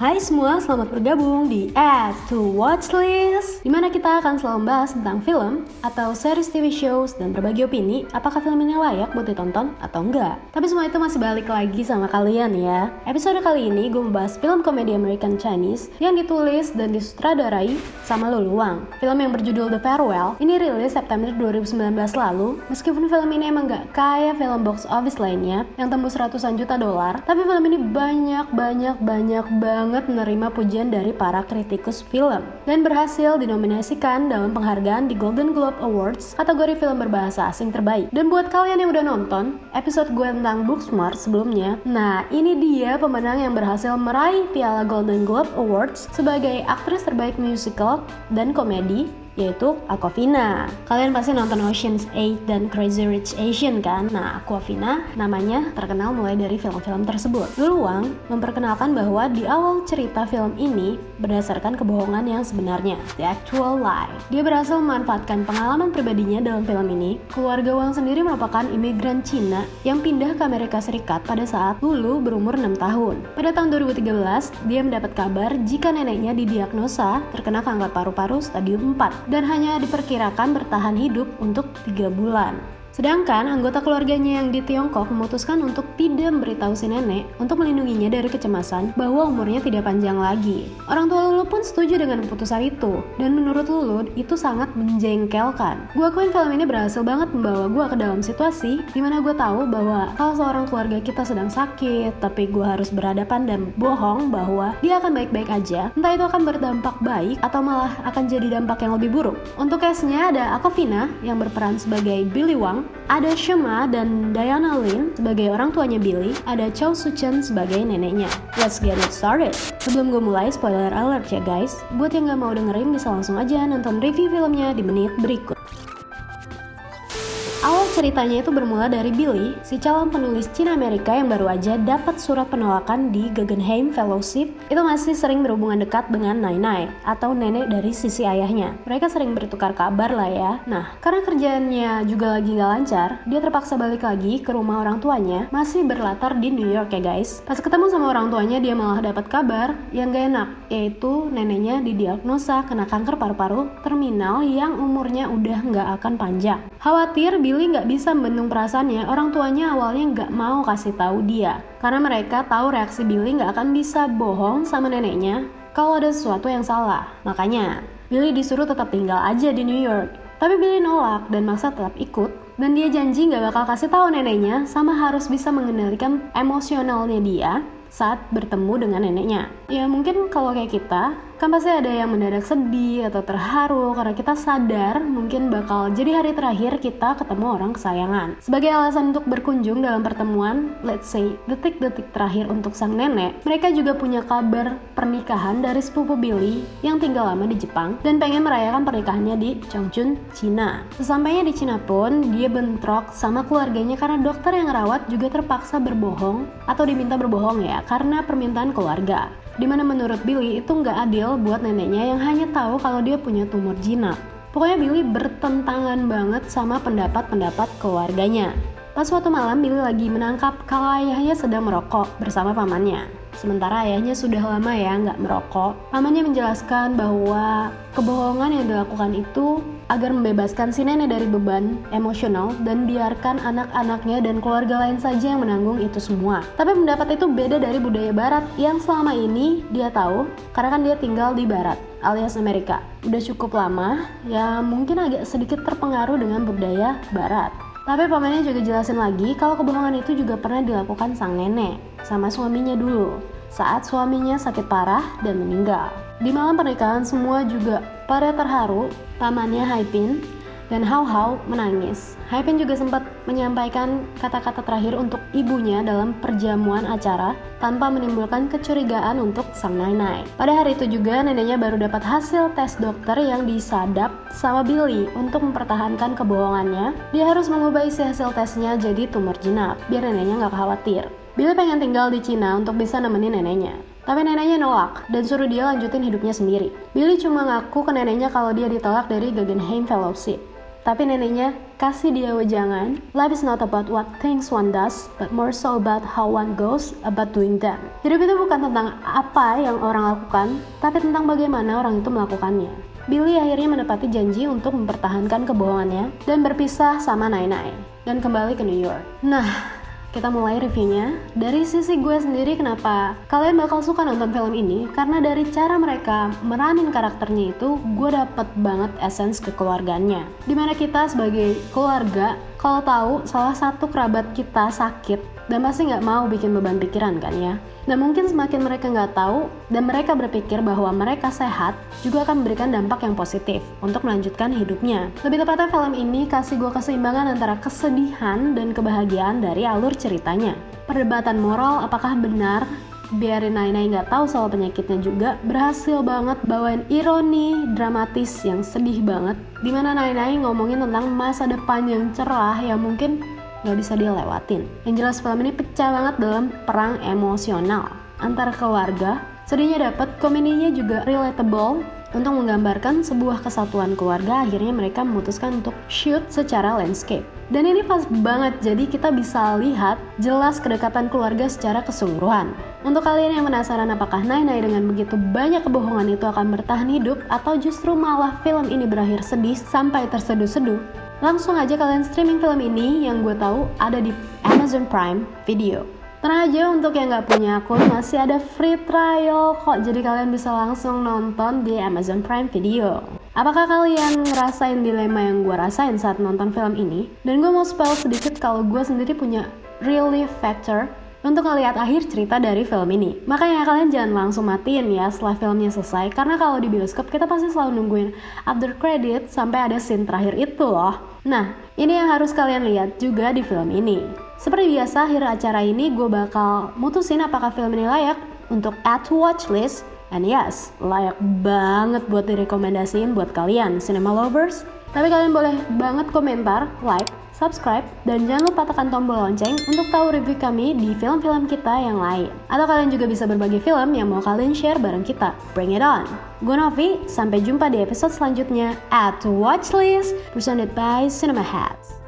Hai semua, selamat bergabung di Add to Watchlist, dimana kita akan selalu membahas tentang film atau series TV shows dan berbagi opini apakah film ini layak buat ditonton atau enggak. Tapi semua itu masih balik lagi sama kalian ya. Episode kali ini gue membahas film komedi American Chinese yang ditulis dan disutradarai sama Lulu Wang. Film yang berjudul The Farewell ini rilis September 2019 lalu. Meskipun film ini emang gak kayak film box office lainnya yang tembus ratusan juta dolar, tapi film ini banyak banget menerima pujian dari para kritikus film dan berhasil dinominasikan dalam penghargaan di Golden Globe Awards kategori film berbahasa asing terbaik. Dan buat kalian yang udah nonton episode gue tentang Booksmart sebelumnya, nah ini dia pemenang yang berhasil meraih piala Golden Globe Awards sebagai aktris terbaik musical dan komedi, yaitu Awkwafina. Kalian pasti nonton Ocean's 8 dan Crazy Rich Asian kan? Nah, Awkwafina namanya terkenal mulai dari film-film tersebut. Lulu Wang memperkenalkan bahwa di awal cerita film ini berdasarkan kebohongan yang sebenarnya, the actual lie. Dia berhasil memanfaatkan pengalaman pribadinya dalam film ini. Keluarga Wang sendiri merupakan imigran Cina yang pindah ke Amerika Serikat pada saat Lulu berumur 6 tahun. Pada tahun 2013, dia mendapat kabar jika neneknya didiagnosa terkena kanker paru-paru stadium 4 dan hanya diperkirakan bertahan hidup untuk 3 bulan. Sedangkan anggota keluarganya yang di Tiongkok memutuskan untuk tidak memberitahu si nenek untuk melindunginya dari kecemasan bahwa umurnya tidak panjang lagi. Orang tua Lulu pun setuju dengan keputusan itu, dan menurut Lulu itu sangat menjengkelkan. Gue akuin film ini berhasil banget membawa gue ke dalam situasi dimana gue tahu bahwa kalau seorang keluarga kita sedang sakit, tapi gue harus berhadapan dan bohong bahwa dia akan baik-baik aja, entah itu akan berdampak baik atau malah akan jadi dampak yang lebih buruk. Untuk case-nya ada Awkwafina yang berperan sebagai Billy Wang, ada Shema dan Diana Lin sebagai orang tuanya Billy, ada Chow Soo-chen sebagai neneknya. Let's get it started. Sebelum gue mulai, spoiler alert ya guys. Buat yang gak mau dengerin bisa langsung aja nonton review filmnya di menit berikut. Awal ceritanya itu bermula dari Billy, si calon penulis Cina Amerika yang baru aja dapat surat penolakan di Guggenheim Fellowship. Itu masih sering berhubungan dekat dengan Nai Nai atau nenek dari sisi ayahnya. Mereka sering bertukar kabar lah ya. Nah, karena kerjaannya juga lagi gak lancar, dia terpaksa balik lagi ke rumah orang tuanya, masih berlatar di New York ya guys. Pas ketemu sama orang tuanya, dia malah dapat kabar yang gak enak, yaitu neneknya didiagnosa kena kanker paru-paru terminal yang umurnya udah gak akan panjang. Khawatir Billy nggak bisa membendung perasaannya, orang tuanya awalnya nggak mau kasih tahu dia karena mereka tahu reaksi Billy nggak akan bisa bohong sama neneknya kalau ada sesuatu yang salah. Makanya Billy disuruh tetap tinggal aja di New York. Tapi Billy nolak dan maksa tetap ikut, dan dia janji nggak bakal kasih tahu neneknya sama harus bisa mengendalikan emosionalnya dia saat bertemu dengan neneknya. Ya mungkin kalau kayak kita kan pasti ada yang mendadak sedih atau terharu karena kita sadar mungkin bakal jadi hari terakhir kita ketemu orang kesayangan. Sebagai alasan untuk berkunjung dalam pertemuan, let's say detik-detik terakhir untuk sang nenek, mereka juga punya kabar pernikahan dari sepupu Billy yang tinggal lama di Jepang dan pengen merayakan pernikahannya di Chongqing, Cina. Sesampainya di Cina pun, dia bentrok sama keluarganya karena dokter yang ngerawat juga terpaksa berbohong atau diminta berbohong ya karena permintaan keluarga. Dimana menurut Billy itu nggak adil buat neneknya yang hanya tahu kalau dia punya tumor jinak. Pokoknya Billy bertentangan banget sama pendapat-pendapat keluarganya. Pas suatu malam Billy lagi menangkap kalau ayahnya sedang merokok bersama pamannya. Sementara ayahnya sudah lama ya nggak merokok. Pamannya menjelaskan bahwa kebohongan yang dilakukan itu agar membebaskan si nenek dari beban emosional dan biarkan anak-anaknya dan keluarga lain saja yang menanggung itu semua. Tapi pendapat itu beda dari budaya barat yang selama ini dia tahu karena kan dia tinggal di barat alias Amerika. Udah cukup lama ya mungkin agak sedikit terpengaruh dengan budaya barat. Tapi pamannya juga jelasin lagi kalau kebohongan itu juga pernah dilakukan sang nenek sama suaminya dulu saat suaminya sakit parah dan meninggal. Di malam pernikahan semua juga pada terharu, pamannya Haipin dan Hao Hao menangis. Haipin juga sempat menyampaikan kata-kata terakhir untuk ibunya dalam perjamuan acara tanpa menimbulkan kecurigaan untuk sang Nai. Pada hari itu juga neneknya baru dapat hasil tes dokter yang disadap sama Billy untuk mempertahankan kebohongannya. Dia harus mengubah isi hasil tesnya jadi tumor jinak biar neneknya nggak khawatir. Billy pengen tinggal di Cina untuk bisa nemenin neneknya. Tapi neneknya nolak dan suruh dia lanjutin hidupnya sendiri. Billy cuma ngaku ke neneknya kalau dia ditolak dari Guggenheim Fellowship. Tapi neneknya kasih dia wejangan, life is not about what things one does, but more so about how one goes about doing them. Hidup itu bukan tentang apa yang orang lakukan, tapi tentang bagaimana orang itu melakukannya. Billy akhirnya menepati janji untuk mempertahankan kebohongannya dan berpisah sama Nai-Nai dan kembali ke New York. Nah, kita mulai reviewnya. Dari sisi gue sendiri, kenapa kalian bakal suka nonton film ini? Karena dari cara mereka meranin karakternya itu, gue dapet banget essence kekeluargaannya. Dimana kita sebagai keluarga, kalau tahu salah satu kerabat kita sakit, dan pasti nggak mau bikin beban pikiran kan ya. Dan mungkin semakin mereka nggak tahu dan mereka berpikir bahwa mereka sehat, juga akan memberikan dampak yang positif untuk melanjutkan hidupnya. Lebih tepatnya film ini kasih gue keseimbangan antara kesedihan dan kebahagiaan dari alur ceritanya. Perdebatan moral apakah benar biarin Nai-Nai nggak tahu soal penyakitnya juga berhasil banget bawain ironi dramatis yang sedih banget, dimana Nai-Nai ngomongin tentang masa depan yang cerah yang mungkin gak bisa dia lewatin. Yang jelas film ini pecah banget dalam perang emosional antara keluarga. Sedihnya dapet, komedinya juga relatable untuk menggambarkan sebuah kesatuan keluarga. Akhirnya mereka memutuskan untuk shoot secara landscape. Dan ini pas banget, jadi kita bisa lihat jelas kedekatan keluarga secara keseluruhan. Untuk kalian yang penasaran apakah Nai-Nai dengan begitu banyak kebohongan itu akan bertahan hidup, atau justru malah film ini berakhir sedih sampai terseduh-seduh, langsung aja kalian streaming film ini yang gue tahu ada di Amazon Prime Video. Tenang aja, untuk yang nggak punya akun masih ada free trial kok, jadi kalian bisa langsung nonton di Amazon Prime Video. Apakah kalian ngerasain dilema yang gue rasain saat nonton film ini? Dan gue mau spoil sedikit kalau gue sendiri punya relief factor untuk ngelihat akhir cerita dari film ini. Makanya kalian jangan langsung matiin ya setelah filmnya selesai, karena kalau di bioskop kita pasti selalu nungguin after credit sampai ada scene terakhir itu loh. Nah, ini yang harus kalian lihat juga di film ini. Seperti biasa, akhir acara ini gue bakal mutusin apakah film ini layak untuk add to watch list. And yes, layak banget buat direkomendasiin buat kalian cinema lovers. Tapi kalian boleh banget komentar, like, subscribe, dan jangan lupa tekan tombol lonceng untuk tahu review kami di film-film kita yang lain. Atau kalian juga bisa berbagi film yang mau kalian share bareng kita. Bring it on! Gue Novi, sampai jumpa di episode selanjutnya at Watchlist, presented by Cinema Hats.